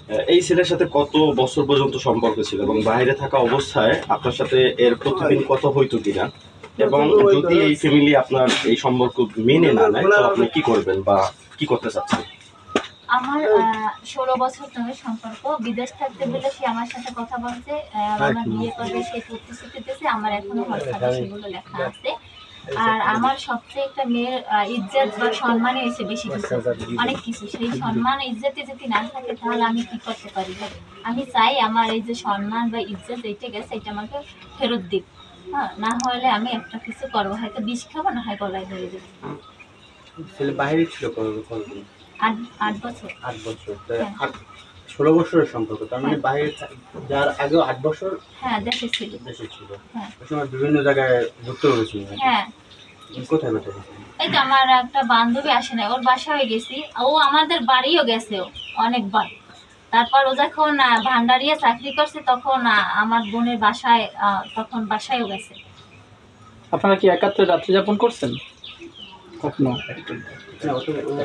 এই ছেলের সাথে কত বছর পর্যন্ত সম্পর্ক ছিল এবং বাইরে থাকা অবস্থায় আপনার সাথে এর প্রতিদিন কত হইতো কিনা, এবং যদি এই ফ্যামিলি আপনার এই সম্পর্ক মেনে না নেয় তো আপনি কি করবেন বা কি করতে চাচ্ছেন? আমার 16 বছর ধরে সম্পর্ক। বিদেশ থাকতে বলে সে আমার সাথে কথা বলছে, আমার বিয়ে করবে সে প্রতিশ্রুতি দিয়েছে, আমার এখনো হোয়াটসঅ্যাপে সেগুলো লেখা আছে। আর আমার সবচেয়ে একটা মেয়ের ইজ্জত বা সম্মানে এসে বেশি কিছু, অনেক কিছু। সেই সম্মান ইজ্জতে যদি না থাকে তাহলে আমি কি করতে পারি? আমি চাই আমার এই যে সম্মান বা ইজ্জত এইটা গেছে এটা আমাকে ফেরত দিক। হ্যাঁ, না হলে আমি একটা কিছু করবো, হয়তো বিষ খাবো, না হয় গলায় ধরে দেবো। ছেলে বাইরে ছিল কতদিন? 8 বছর। 8 বছর। হ্যাঁ। 16 বছরের সম্পর্ক। তার মানে বাইরে যার আগেও 8 বছর হ্যাঁ, দেশে ছিল। দেশে ছিল। হ্যাঁ। ওই সময় বিভিন্ন জায়গায় ঘুরতে গেছিল। হ্যাঁ, কোথায় গেছিল? এই তো আমার একটা বান্ধবী আসে না, ওর বাসায় গেছি। ও আমাদের বাড়িও গেছে ও অনেকবার। তারপর ও যখন ভান্ডারিয়া চাকরি করছে তখন আমার বোনের বাসায়, তখন বাসায়ও গেছে। আপনারা কি একাত্রে রাত্রি যাপন করছেন কখনো? না,